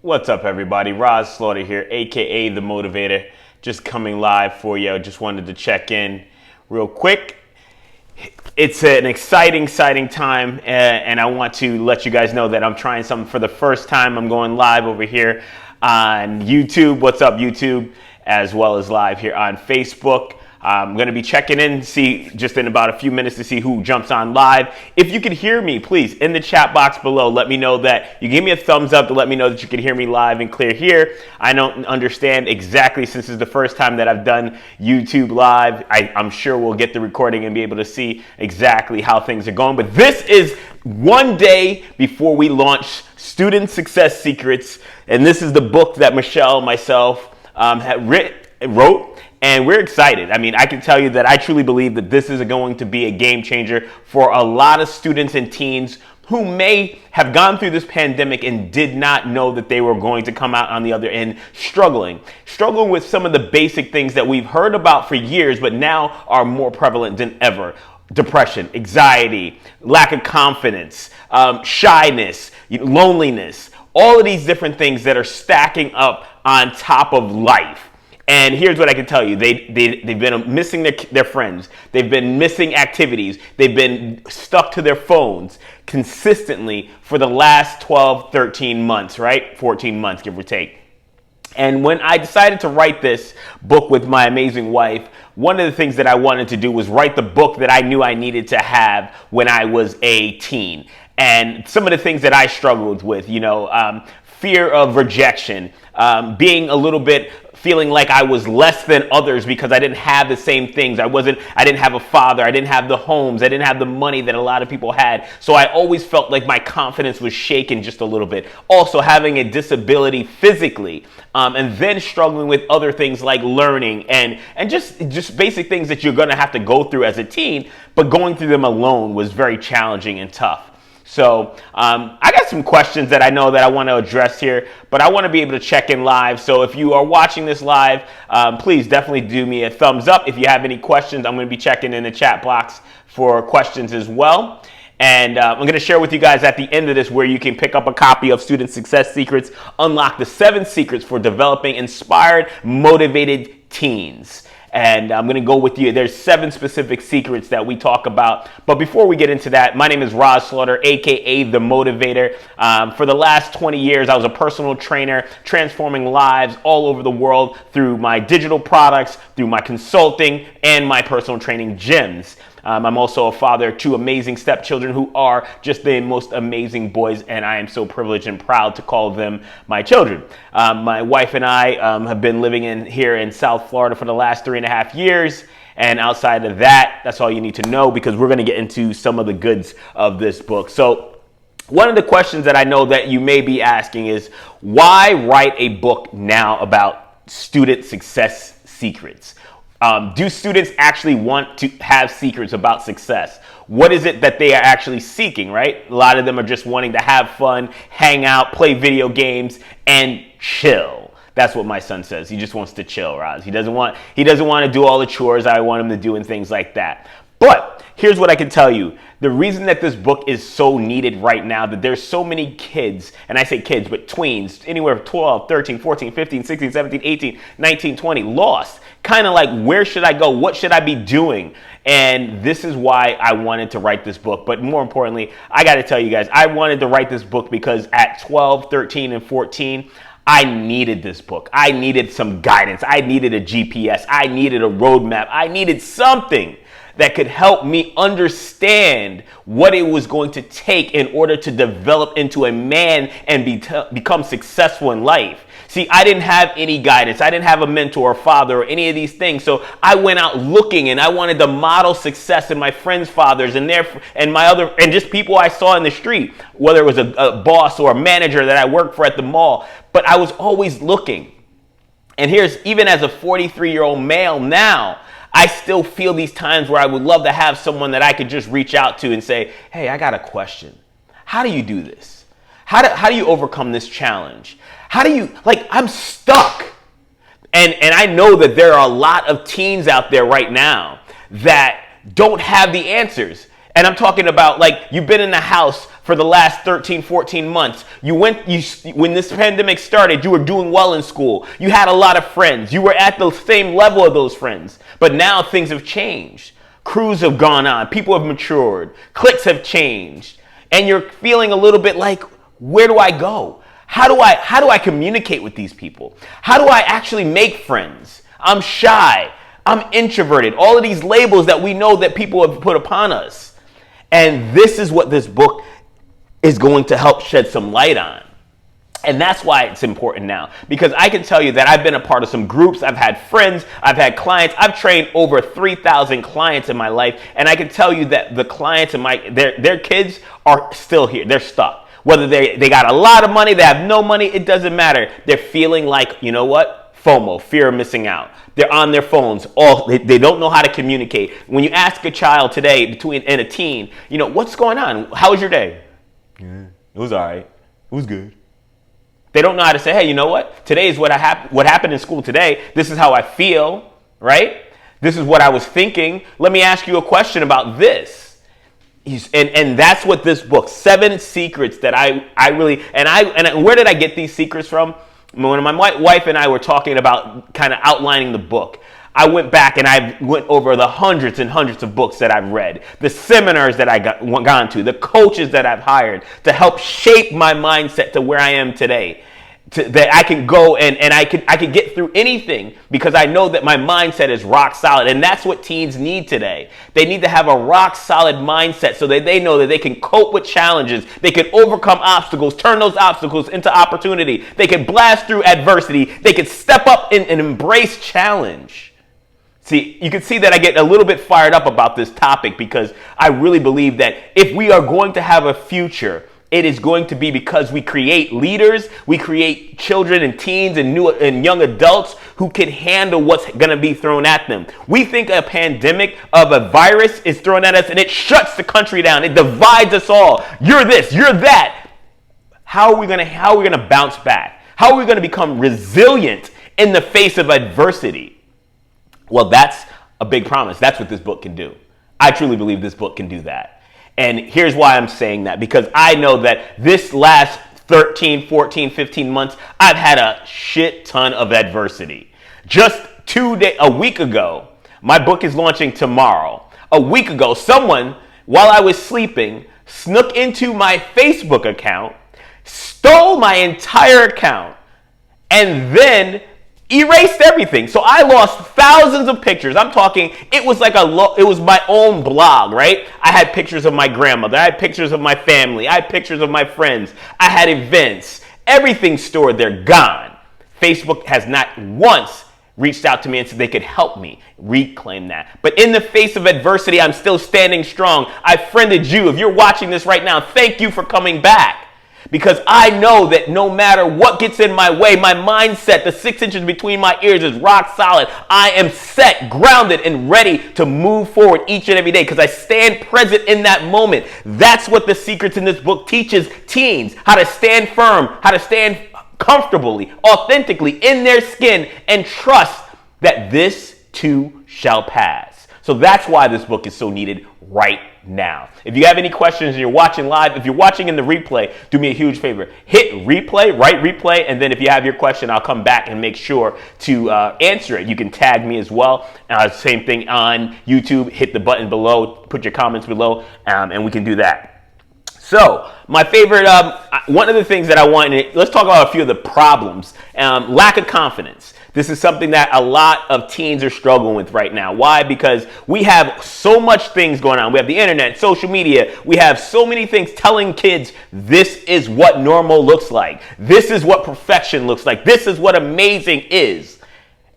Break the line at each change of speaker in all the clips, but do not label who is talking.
What's up, everybody? Rahz here, aka The Motivator, just coming live for you. Just wanted to check in real quick. It's an exciting time, and I want to let you guys know that I'm trying something for the first time. I'm going live over here on YouTube. What's up, YouTube? As well as live here on Facebook. I'm going to be checking in, see just in about a few minutes to see who jumps on live. If you can hear me, please, in the chat box below, let me know that you give me a thumbs up to let me know that you can hear me live and clear here. I don't understand exactly, since it's the first time that I've done YouTube live. I'm sure we'll get the recording and be able to see exactly how things are going. But this is one day before we launch Student Success Secrets. And this is the book that Michelle and myself wrote. And we're excited. I mean, I can tell you that I truly believe that this is going to be a game changer for a lot of students and teens who may have gone through this pandemic and did not know that they were going to come out on the other end struggling with some of the basic things that we've heard about for years, but now are more prevalent than ever. Depression, anxiety, lack of confidence, shyness, loneliness, all of these different things that are stacking up on top of life. And here's what I can tell you. They've been missing their friends. They've been missing activities. They've been stuck to their phones consistently for the last 12, 13 months, right? 14 months, give or take. And when I decided to write this book with my amazing wife, one of the things that I wanted to do was write the book that I knew I needed to have when I was a teen. And some of the things that I struggled with, fear of rejection, being a little bit feeling like I was less than others because I didn't have the same things. I didn't have a father. I didn't have the homes. I didn't have the money that a lot of people had. So I always felt like my confidence was shaken just a little bit. Also having a disability physically, and then struggling with other things like learning and just basic things that you're going to have to go through as a teen, but going through them alone was very challenging and tough. So I got some questions that I know that I want to address here, but I want to be able to check in live. So if you are watching this live, please definitely do me a thumbs up. If you have any questions, I'm going to be checking in the chat box for questions as well. And I'm going to share with you guys at the end of this where you can pick up a copy of Student Success Secrets, unlock the 7 secrets for developing inspired, motivated teens. And I'm going to go with you. There's 7 specific secrets that we talk about. But before we get into that, my name is Rahz, aka The Motivator. For the last 20 years, I was a personal trainer, transforming lives all over the world through my digital products, through my consulting, and my personal training gyms. I'm also a father of 2 amazing stepchildren who are just the most amazing boys, and I am so privileged and proud to call them my children. My wife and I have been living here in South Florida for the last 3.5 years, and outside of that, that's all you need to know, because we're going to get into some of the goods of this book. So one of the questions that I know that you may be asking is, why write a book now about student success secrets? Do students actually want to have secrets about success? What is it that they are actually seeking, right? A lot of them are just wanting to have fun, hang out, play video games, and chill. That's what my son says. He just wants to chill, Rahz. He doesn't want to do all the chores I want him to do and things like that. But here's what I can tell you. The reason that this book is so needed right now, that there's so many kids, and I say kids, but tweens, anywhere from 12, 13, 14, 15, 16, 17, 18, 19, 20, lost. Kind of like, where should I go? What should I be doing? And this is why I wanted to write this book. But more importantly, I got to tell you guys, I wanted to write this book because at 12, 13, and 14, I needed this book. I needed some guidance. I needed a GPS. I needed a roadmap. I needed something that could help me understand what it was going to take in order to develop into a man and become successful in life. See, I didn't have any guidance. I didn't have a mentor or father or any of these things. So I went out looking, and I wanted to model success in my friends' fathers and just people I saw in the street, whether it was a boss or a manager that I worked for at the mall. But I was always looking. And here's, even as a 43-year-old male now, I still feel these times where I would love to have someone that I could just reach out to and say, hey, I got a question. How do you do this? How do you overcome this challenge? I'm stuck. And I know that there are a lot of teens out there right now that don't have the answers. And I'm talking about, like, you've been in the house for the last 13, 14 months. When this pandemic started, you were doing well in school. You had a lot of friends. You were at the same level of those friends. But now things have changed. Crews have gone on. People have matured. Cliques have changed. And you're feeling a little bit like, where do I go? How do I communicate with these people? How do I actually make friends? I'm shy. I'm introverted. All of these labels that we know that people have put upon us. And this is what this book is going to help shed some light on. And that's why it's important now. Because I can tell you that I've been a part of some groups. I've had friends. I've had clients. I've trained over 3,000 clients in my life. And I can tell you that the clients and their kids are still here. They're stuck. Whether they got a lot of money, they have no money, it doesn't matter. They're feeling like, you know what? FOMO, fear of missing out. They're on their phones. They don't know how to communicate. When you ask a child today and a teen, you know, what's going on? How was your day? Yeah, it was all right. It was good. They don't know how to say, hey, you know what? Today is what happened in school today. This is how I feel, right? This is what I was thinking. Let me ask you a question about this. And that's what this book, 7 secrets that I really, and where did I get these secrets from? When my wife and I were talking about kind of outlining the book, I went back and I went over the hundreds and hundreds of books that I've read, the seminars that I've gone to, the coaches that I've hired to help shape my mindset to where I am today. That I can go and I can get through anything because I know that my mindset is rock solid. And that's what teens need today. They need to have a rock solid mindset so that they know that they can cope with challenges. They can overcome obstacles, turn those obstacles into opportunity. They can blast through adversity. They can step up and embrace challenge. See, you can see that I get a little bit fired up about this topic because I really believe that if we are going to have a future, it is going to be because we create leaders, we create children and teens and young adults who can handle what's going to be thrown at them. We think a pandemic of a virus is thrown at us and it shuts the country down. It divides us all. You're this, you're that. How are we going to bounce back? How are we going to become resilient in the face of adversity? Well, that's a big promise. That's what this book can do. I truly believe this book can do that. And here's why I'm saying that, because I know that this last 13, 14, 15 months, I've had a shit ton of adversity. Just a week ago, my book is launching tomorrow. A week ago, someone, while I was sleeping, snuck into my Facebook account, stole my entire account, and then erased everything. So I lost thousands of pictures. I'm talking, it was like it was my own blog, right? I had pictures of my grandmother. I had pictures of my family. I had pictures of my friends. I had events. Everything stored there, gone. Facebook has not once reached out to me and said they could help me reclaim that. But in the face of adversity, I'm still standing strong. I friended you. If you're watching this right now, thank you for coming back. Because I know that no matter what gets in my way, my mindset, the 6 inches between my ears is rock solid. I am set, grounded, and ready to move forward each and every day because I stand present in that moment. That's what the secrets in this book teaches teens, how to stand firm, how to stand comfortably, authentically in their skin, and trust that this too shall pass. So that's why this book is so needed right now. If you have any questions and you're watching live, if you're watching in the replay, do me a huge favor. Hit replay, write replay, and then if you have your question, I'll come back and make sure to answer it. You can tag me as well. Same thing on YouTube. Hit the button below, put your comments below, and we can do that. So, my favorite, one of the things that I want, let's talk about a few of the problems. Lack of confidence. This is something that a lot of teens are struggling with right now. Why? Because we have so much things going on. We have the internet, social media. We have so many things telling kids this is what normal looks like. This is what perfection looks like. This is what amazing is.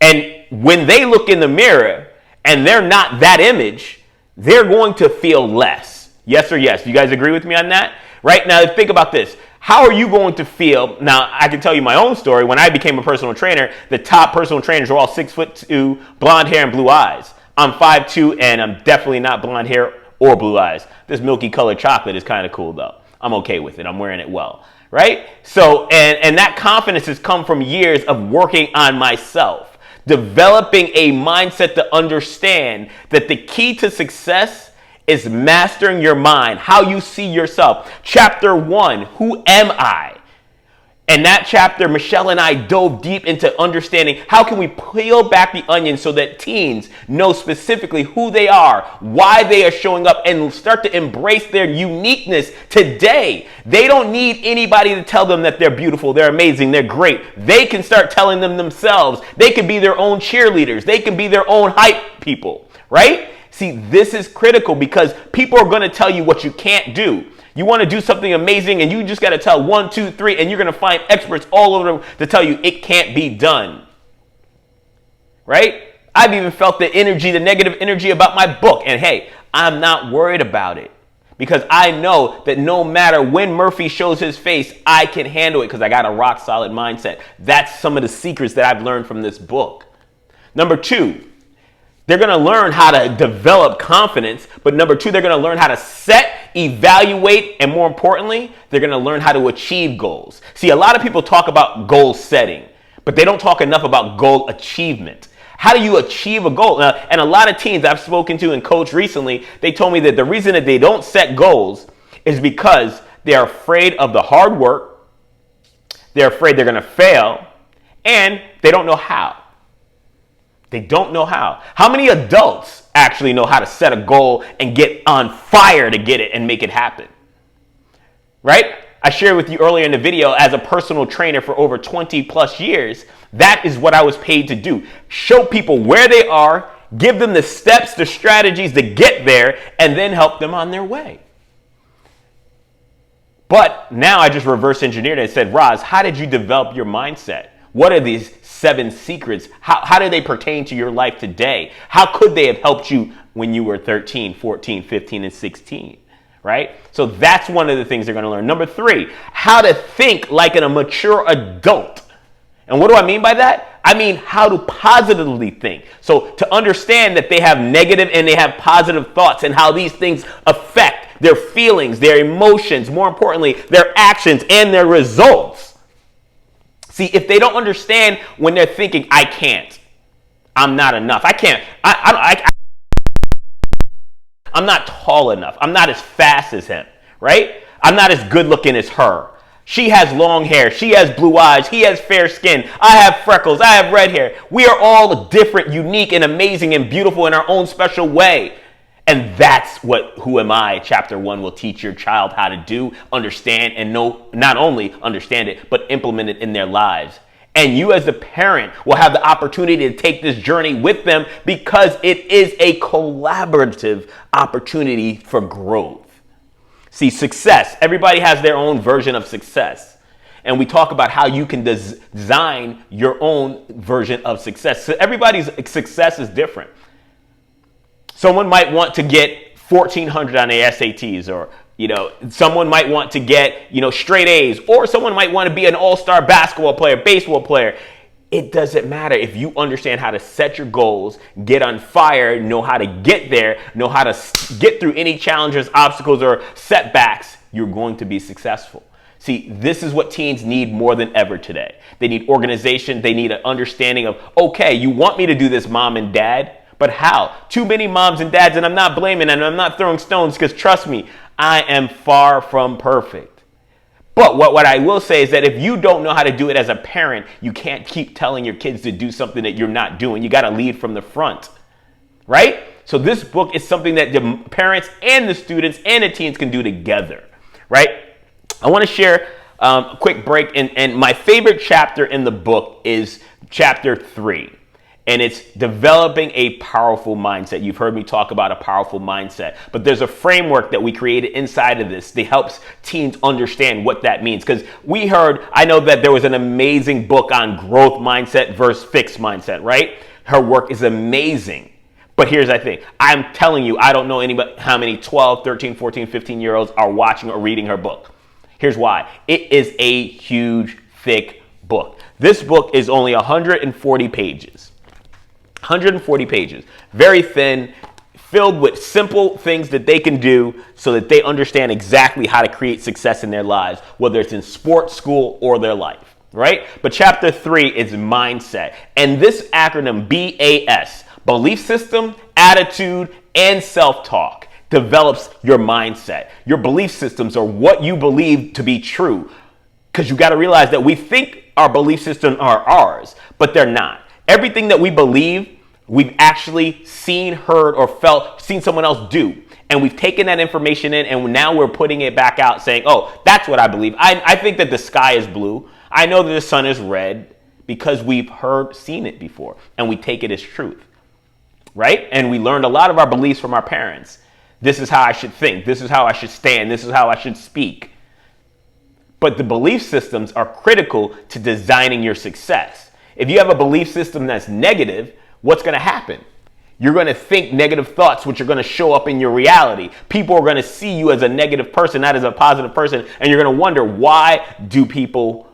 And when they look in the mirror and they're not that image, they're going to feel less. Yes or yes? You guys agree with me on that? Right? Now, think about this. How are you going to feel? Now, I can tell you my own story. When I became a personal trainer, the top personal trainers were all 6'2", blonde hair and blue eyes. I'm 5'2", and I'm definitely not blonde hair or blue eyes. This milky colored chocolate is kind of cool, though. I'm okay with it. I'm wearing it well, right? So, and that confidence has come from years of working on myself, developing a mindset to understand that the key to success is mastering your mind, how you see yourself. Chapter 1, who am I? And that chapter, Michelle and I dove deep into understanding how can we peel back the onion so that teens know specifically who they are, why they are showing up, and start to embrace their uniqueness today. They don't need anybody to tell them that they're beautiful, they're amazing, they're great. They can start telling them themselves. They can be their own cheerleaders. They can be their own hype people, right? See, this is critical because people are going to tell you what you can't do. You want to do something amazing and you just got to tell 1, 2, 3, and you're going to find experts all over to tell you it can't be done. Right? I've even felt the energy, the negative energy about my book. And hey, I'm not worried about it because I know that no matter when Murphy shows his face, I can handle it because I got a rock solid mindset. That's some of the secrets that I've learned from this book. Number 2, they're going to learn how to develop confidence, but number 2, they're going to learn how to set, evaluate, and more importantly, they're going to learn how to achieve goals. See, a lot of people talk about goal setting, but they don't talk enough about goal achievement. How do you achieve a goal? And a lot of teens I've spoken to and coached recently, they told me that the reason that they don't set goals is because they're afraid of the hard work, they're afraid they're going to fail, and they don't know how. They don't know how. How many adults actually know how to set a goal and get on fire to get it and make it happen? Right? I shared with you earlier in the video, as a personal trainer for over 20 plus years, that is what I was paid to do. Show people where they are, give them the steps, the strategies to get there, and then help them on their way. But now I just reverse engineered it and said, Rahz, how did you develop your mindset? What are these 7 secrets? How do they pertain to your life today? How could they have helped you when you were 13, 14, 15, and 16? Right? So that's one of the things they're going to learn. Number 3, how to think like a mature adult. And what do I mean by that? I mean how to positively think. So to understand that they have negative and they have positive thoughts and how these things affect their feelings, their emotions, more importantly, their actions and their results. See, if they don't understand when they're thinking, I can't, I'm not enough, I can't, I'm not tall enough, I'm not as fast as him, right? I'm not as good looking as her. She has long hair, she has blue eyes, he has fair skin, I have freckles, I have red hair. We are all different, unique, and amazing and beautiful in our own special way. And that's what Who Am I? Chapter 1 will teach your child how to do, understand, and know, not only understand it, but implement it in their lives. And you as the parent will have the opportunity to take this journey with them because it is a collaborative opportunity for growth. See, success. Everybody has their own version of success. And we talk about how you can design your own version of success. So everybody's success is different. Someone might want to get 1,400 on their SATs, or, someone might want to get, straight A's, or someone might want to be an all-star basketball player, baseball player. It doesn't matter. If you understand how to set your goals, get on fire, know how to get there, know how to get through any challenges, obstacles, or setbacks, you're going to be successful. See, this is what teens need more than ever today. They need organization. They need an understanding of, okay, you want me to do this, mom and dad, but how? Too many moms and dads, and I'm not blaming and I'm not throwing stones because trust me, I am far from perfect. But what I will say is that if you don't know how to do it as a parent, you can't keep telling your kids to do something that you're not doing. You got to lead from the front, right? So this book is something that the parents and the students and the teens can do together, right? I want to share a quick break, and my favorite chapter in the book is chapter 3. And it's developing a powerful mindset. You've heard me talk about a powerful mindset, but there's a framework that we created inside of this that helps teens understand what that means. Because I know that there was an amazing book on growth mindset versus fixed mindset, right? Her work is amazing. But here's the thing. I'm telling you, I don't know how many 12, 13, 14, 15-year-olds are watching or reading her book. Here's why. It is a huge, thick book. This book is only 140 pages. 140 pages, very thin, filled with simple things that they can do so that they understand exactly how to create success in their lives, whether it's in sports, school, or their life, right? But chapter 3 is mindset. And this acronym, BAS, belief system, attitude, and self-talk, develops your mindset. Your belief systems are what you believe to be true. Because you got to realize that we think our belief systems are ours, but they're not. Everything that we believe, we've actually seen, heard, or seen someone else do. And we've taken that information in, and now we're putting it back out saying, oh, that's what I believe. I think that the sky is blue. I know that the sun is red because we've seen it before, and we take it as truth, right? And we learned a lot of our beliefs from our parents. This is how I should think. This is how I should stand. This is how I should speak. But the belief systems are critical to designing your success. If you have a belief system that's negative, what's going to happen? You're going to think negative thoughts, which are going to show up in your reality. People are going to see you as a negative person, not as a positive person. And you're going to wonder, why do people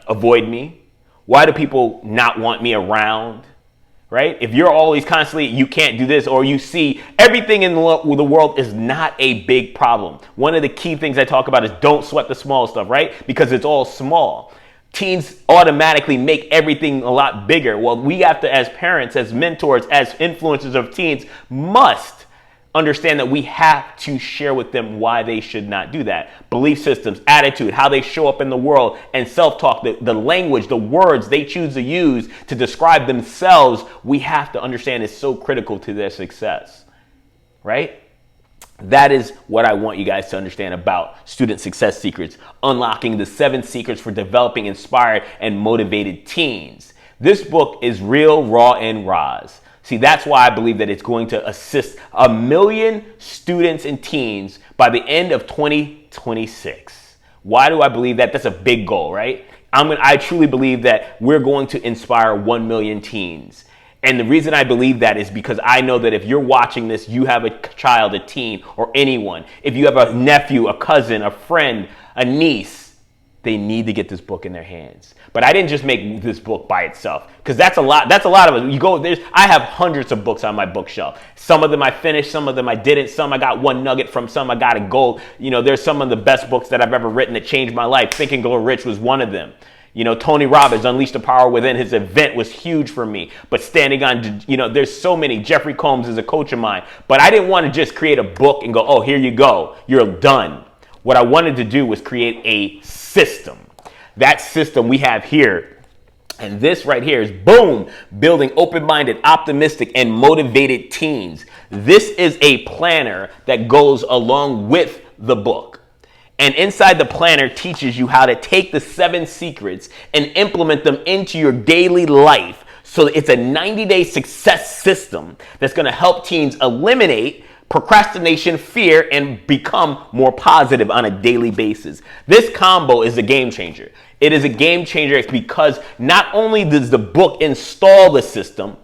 avoid me? Why do people not want me around? Right? If you're always constantly, you can't do this, or you see everything in the world is not a big problem. One of the key things I talk about is don't sweat the small stuff, right? Because it's all small. Teens automatically make everything a lot bigger. Well, we have to, as parents, as mentors, as influencers of teens, must understand that we have to share with them why they should not do that. Belief systems, attitude, how they show up in the world, and self-talk, the language, the words they choose to use to describe themselves, we have to understand is so critical to their success, right? That is what I want you guys to understand about Student Success Secrets, unlocking the 7 secrets for developing inspired and motivated teens. This book is real, raw, and Rahz. See, that's why I believe that it's going to assist 1 million students and teens by the end of 2026. Why do I believe that? That's a big goal, right? I truly believe that we're going to inspire 1 million teens. And the reason I believe that is because I know that if you're watching this, you have a child, a teen, or anyone. If you have a nephew, a cousin, a friend, a niece, they need to get this book in their hands. But I didn't just make this book by itself, because that's a lot of it. I have hundreds of books on my bookshelf. Some of them I finished, some of them I didn't. Some I got one nugget from, some I got a gold. There's some of the best books that I've ever written that changed my life. Think and Grow Rich was one of them. Tony Robbins, Unleash the Power Within, his event was huge for me. But standing on, there's so many. Jeffrey Combs is a coach of mine. But I didn't want to just create a book and go, oh, here you go, you're done. What I wanted to do was create a system. That system we have here, and this right here is, boom, building open-minded, optimistic, and motivated teens. This is a planner that goes along with the book. And inside the planner teaches you how to take the 7 secrets and implement them into your daily life. So it's a 90-day success system that's going to help teens eliminate procrastination, fear, and become more positive on a daily basis. This combo is a game changer. It is a game changer because not only does the book install the system,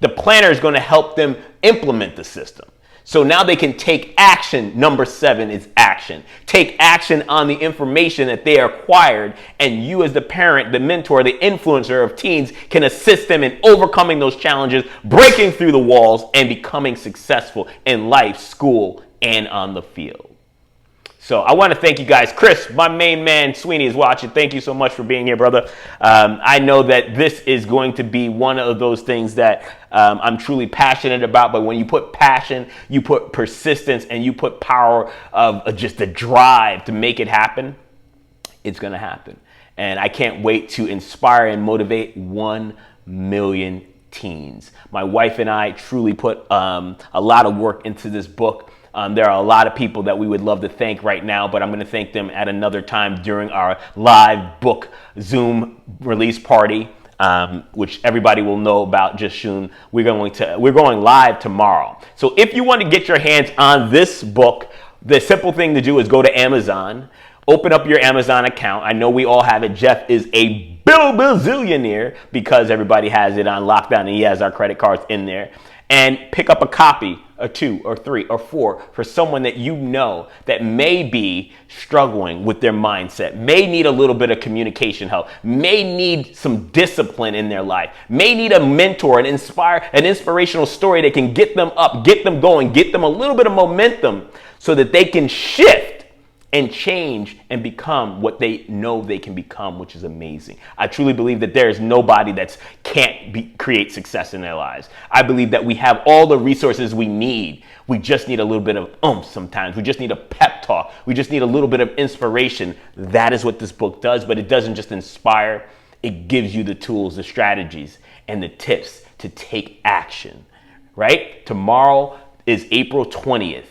the planner is going to help them implement the system. So now they can take action. Number 7 is action. Take action on the information that they acquired, and you as the parent, the mentor, the influencer of teens can assist them in overcoming those challenges, breaking through the walls, and becoming successful in life, school, and on the field. So I want to thank you guys. Chris, my main man, Sweeney, is watching. Thank you so much for being here, brother. I know that this is going to be one of those things that I'm truly passionate about. But when you put passion, you put persistence, and you put power of just the drive to make it happen, it's going to happen. And I can't wait to inspire and motivate 1 million teens. My wife and I truly put a lot of work into this book. There are a lot of people that we would love to thank right now, but I'm going to thank them at another time during our live book Zoom release party, which everybody will know about just soon. We're going live tomorrow. So if you want to get your hands on this book, the simple thing to do is go to Amazon, open up your Amazon account. I know we all have it. Jeff is a bazillionaire because everybody has it on lockdown, and he has our credit cards in there. And pick up a copy, or 2, or 3, or 4, for someone that you know that may be struggling with their mindset, may need a little bit of communication help, may need some discipline in their life, may need a mentor, an inspirational story that can get them up, get them going, get them a little bit of momentum so that they can shift and change and become what they know they can become, which is amazing. I truly believe that there is nobody that can't create success in their lives. I believe that we have all the resources we need. We just need a little bit of oomph sometimes. We just need a pep talk. We just need a little bit of inspiration. That is what this book does, but it doesn't just inspire. It gives you the tools, the strategies, and the tips to take action, right? Tomorrow is April 20th.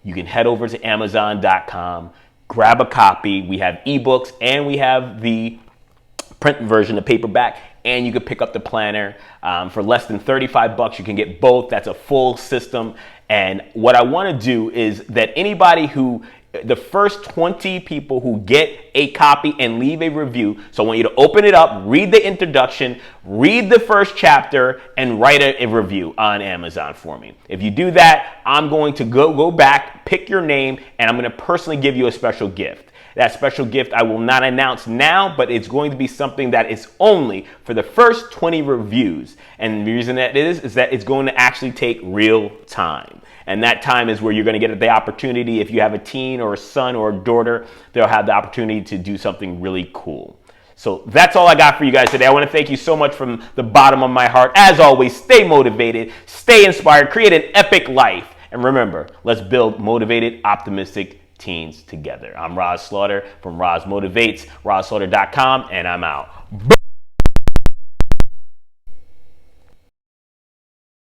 You can head over to Amazon.com, grab a copy. We have ebooks and we have the print version, the paperback, and you can pick up the planner. For less than $35, you can get both. That's a full system. And what I want to do is that the first 20 people who get a copy and leave a review, so I want you to open it up, read the introduction, read the first chapter, and write a review on Amazon for me. If you do that, I'm going to go back, pick your name, and I'm going to personally give you a special gift. That special gift I will not announce now, but it's going to be something that is only for the first 20 reviews. And the reason that is that it's going to actually take real time. And that time is where you're going to get the opportunity, if you have a teen or a son or a daughter, they'll have the opportunity to do something really cool. So that's all I got for you guys today. I want to thank you so much from the bottom of my heart. As always, stay motivated, stay inspired, create an epic life. And remember, let's build motivated, optimistic teens together. I'm Rahz Slaughter from Rahz Motivates, RahzSlaughter.com, and I'm out.